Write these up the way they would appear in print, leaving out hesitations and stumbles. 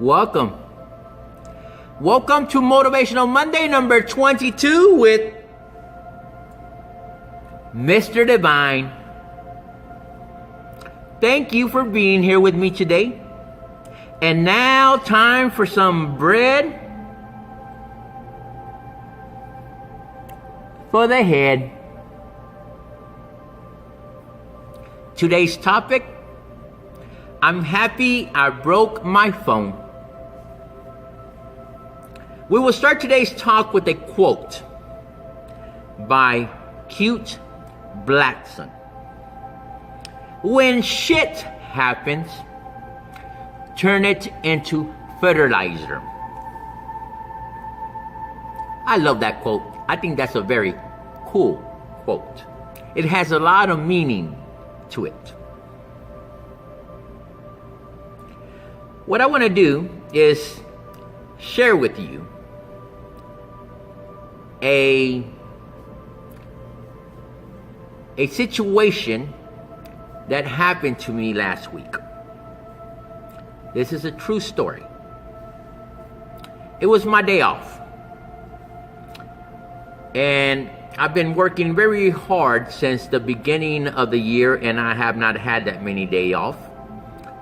Welcome. Welcome to Motivational Monday number 22 with Mr. Divine. Thank you for being here with me today. And now time for some bread for the head. Today's topic, I'm happy I broke my phone. We will start today's talk with a quote by Cute Blackson. When shit happens, turn it into fertilizer. I love that quote. I think that's a very cool quote. It has a lot of meaning to it. What I want to do is share with you a situation that happened to me last week. This is a true story. It was my day off. And I've been working very hard since the beginning of the year, and I have not had that many days off.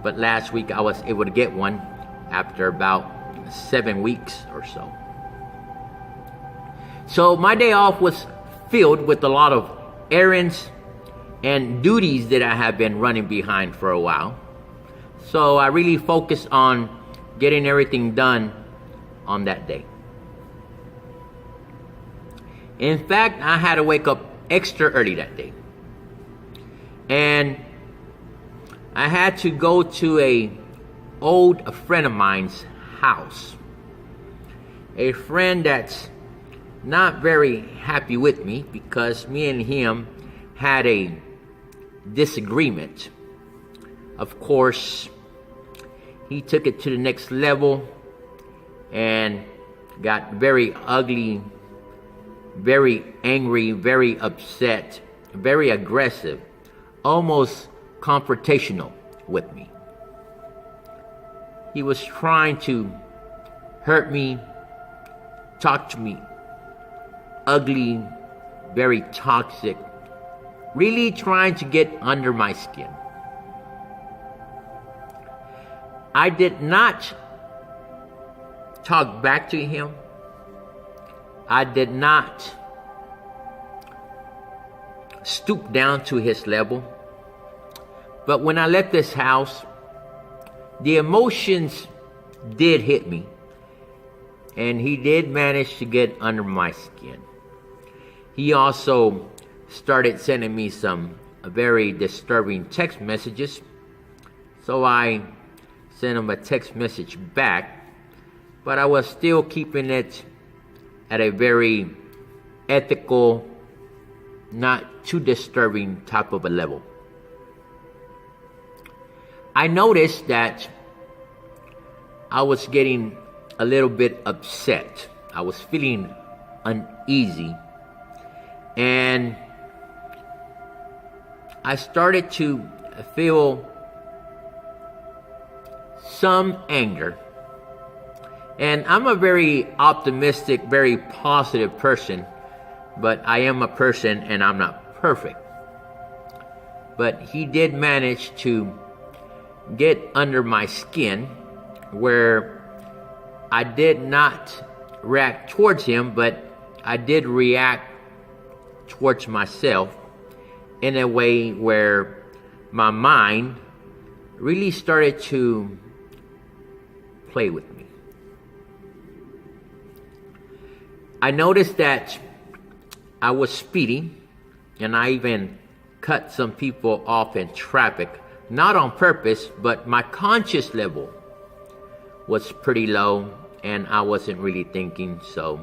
But last week I was able to get one after about 7 weeks or so. So my day off was filled with a lot of errands and duties that I have been running behind for a while. So I really focused on getting everything done on that day. In fact, I had to wake up extra early that day. And I had to go to an old friend of mine's house. A friend that's not very happy with me because me and him had a disagreement. Of course, he took it to the next level and got very ugly, very angry, very upset, very aggressive, almost confrontational with me. He was trying to hurt me, talk to me ugly, very toxic, really trying to get under my skin. I did not talk back to him. I did not stoop down to his level. But when I left this house, the emotions did hit me. And he did manage to get under my skin. He also started sending me some very disturbing text messages. So I sent him a text message back. But I was still keeping it at a very ethical, not too disturbing type of a level. I noticed that I was getting a little bit upset. I was feeling uneasy. And I started to feel some anger. And I'm a very optimistic, very positive person, but I am a person and I'm not perfect. But he did manage to get under my skin where I did not react towards him, but I did react towards myself in a way where my mind really started to play with me. I noticed that I was speeding, and I even cut some people off in traffic, not on purpose, but my conscious level was pretty low and I wasn't really thinking. So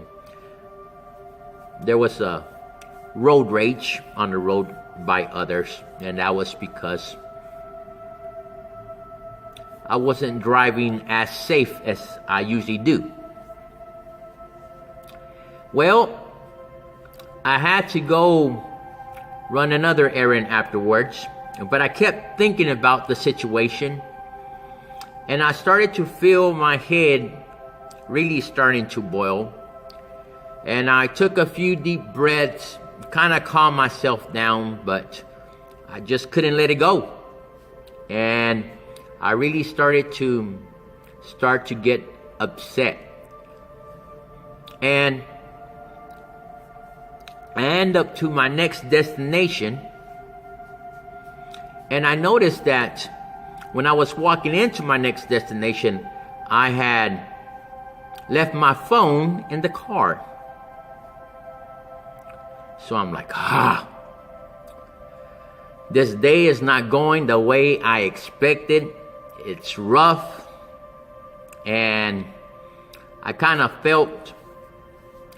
there was a road rage on the road by others, and that was because I wasn't driving as safe as I usually do. Well, I had to go run another errand afterwards, but I kept thinking about the situation, And I started to feel my head really starting to boil. And I took a few deep breaths, kind of calmed myself down, but I just couldn't let it go. And I really started to get upset. And I end up to my next destination, and I noticed that when I was walking into my next destination, I had left my phone in the car. So I'm like, this day is not going the way I expected. It's rough. And I kind of felt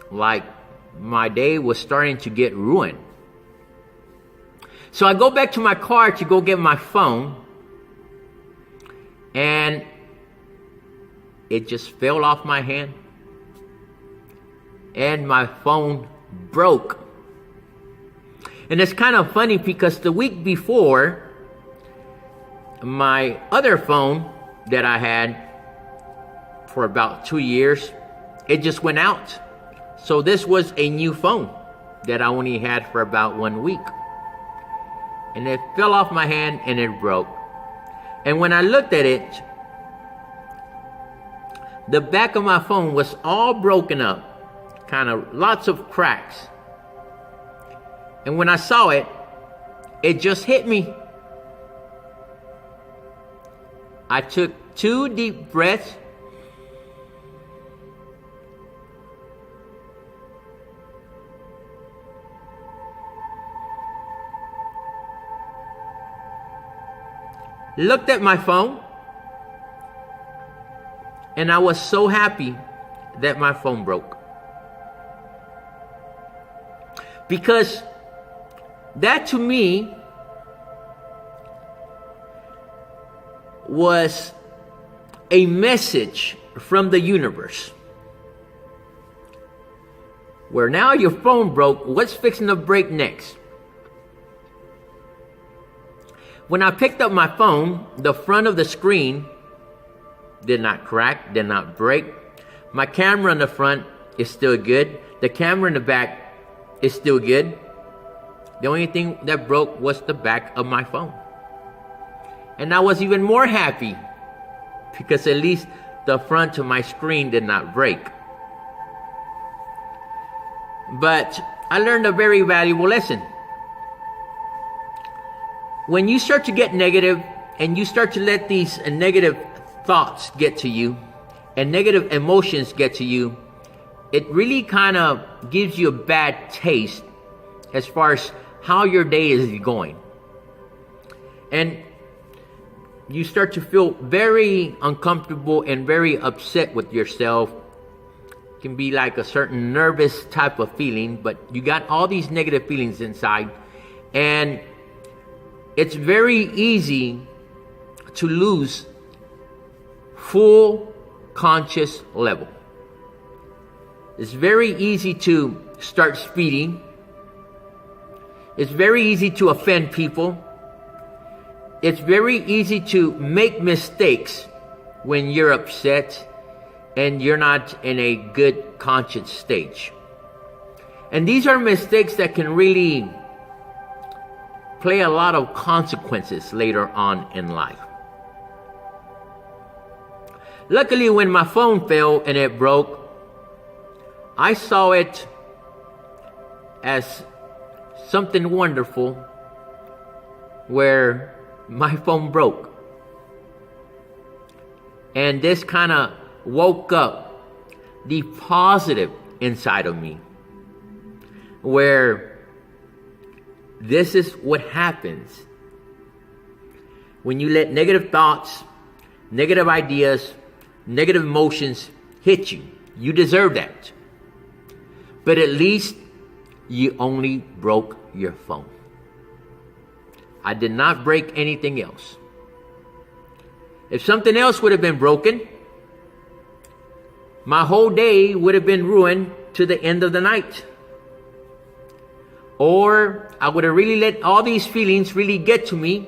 like my day was starting to get ruined. So I go back to my car to go get my phone, and it just fell off my hand, and my phone broke. And it's kind of funny because the week before, my other phone that I had for about 2 years, it just went out. So this was a new phone that I only had for about 1 week. And it fell off my hand and it broke. And when I looked at it, the back of my phone was all broken up, kind of lots of cracks. And when I saw it, it just hit me. I took 2 deep breaths. Looked at my phone, and I was so happy that my phone broke. Because that to me was a message from the universe. Where now your phone broke, what's fixing to break next? When I picked up my phone, the front of the screen did not crack, did not break. My camera in the front is still good. The camera in the back is still good. The only thing that broke was the back of my phone. And I was even more happy because at least the front of my screen did not break. But I learned a very valuable lesson. When you start to get negative and you start to let these negative thoughts get to you and negative emotions get to you, it really kind of gives you a bad taste as far as how your day is going. And you start to feel very uncomfortable and very upset with yourself. It can be like a certain nervous type of feeling, but you got all these negative feelings inside, and it's very easy to lose full conscious level. It's very easy to start speeding. It's very easy to offend people. It's very easy to make mistakes when you're upset and you're not in a good conscious stage. And these are mistakes that can really play a lot of consequences later on in life. Luckily, when my phone fell and it broke, I saw it as something wonderful where my phone broke. And this kind of woke up the positive inside of me, where this is what happens when you let negative thoughts, negative ideas, negative emotions hit you. You deserve that. But at least you only broke your phone. I did not break anything else. If something else would have been broken, my whole day would have been ruined to the end of the night. Or I would have really let all these feelings really get to me,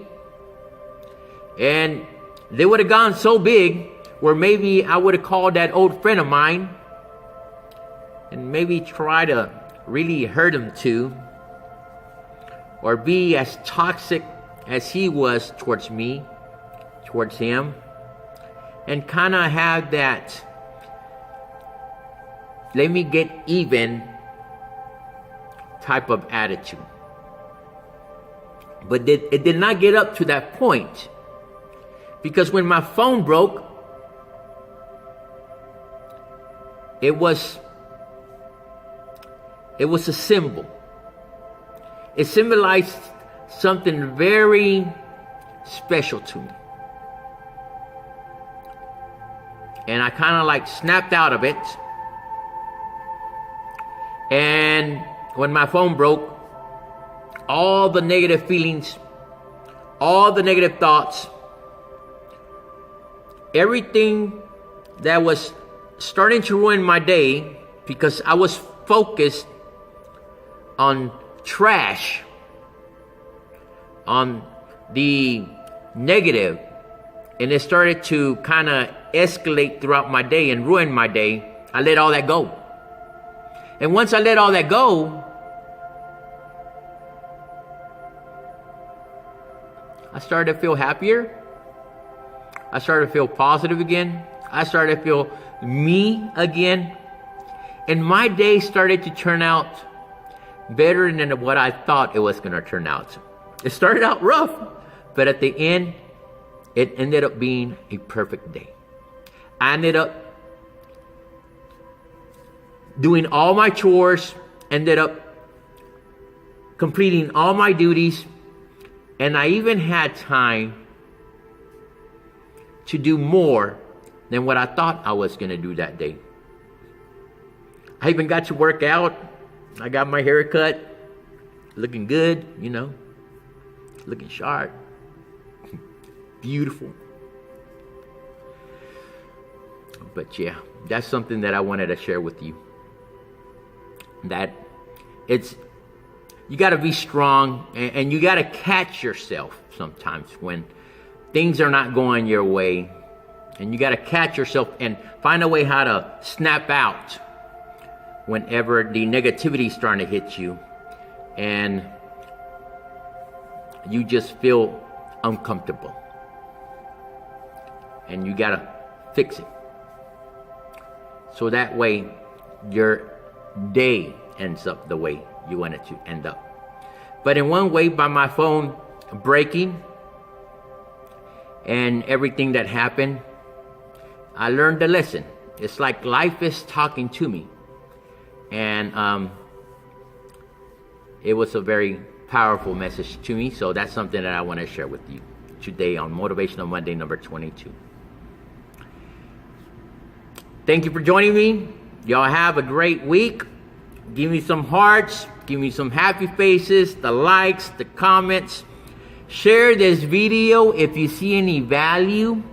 and they would have gone so big where maybe I would have called that old friend of mine and maybe try to really hurt him too, or be as toxic as he was towards me, towards him, and kind of have that let me get even type of attitude. But it did not get up to that point, because when my phone broke, it was a symbol. It symbolized something very special to me. And I kind of like snapped out of it. And when my phone broke, all the negative feelings, all the negative thoughts, everything that was starting to ruin my day, because I was focused on trash, on the negative, and it started to kind of escalate throughout my day and ruin my day. I let all that go. And once I let all that go, I started to feel happier. I started to feel positive again. I started to feel me again. And my day started to turn out better than what I thought it was going to turn out. It started out rough, but at the end, it ended up being a perfect day. I ended up doing all my chores, ended up completing all my duties, and I even had time to do more than what I thought I was going to do that day. I even got to work out. I got my hair cut, looking good, looking sharp, beautiful. But yeah, that's something that I wanted to share with you. That you got to be strong, and you got to catch yourself sometimes when things are not going your way, and you got to catch yourself and find a way how to snap out whenever the negativity is starting to hit you and you just feel uncomfortable, and you got to fix it so that way your day ends up the way you want it to end up. But in one way, by my phone breaking and everything that happened, I learned a lesson. It's like life is talking to me, and it was a very powerful message to me. So that's something that I want to share with you today on Motivational Monday number 22. Thank you for joining me. Y'all have a great week. Give me some hearts. Give me some happy faces, the likes, the comments. Share this video if you see any value.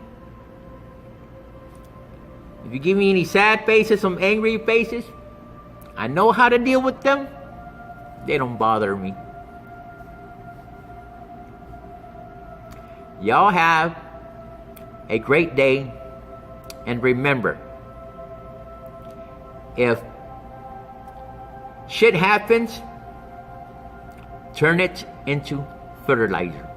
If you give me any sad faces, some angry faces, I know how to deal with them. They don't bother me. Y'all have a great day. And remember, if shit happens, turn it into fertilizer.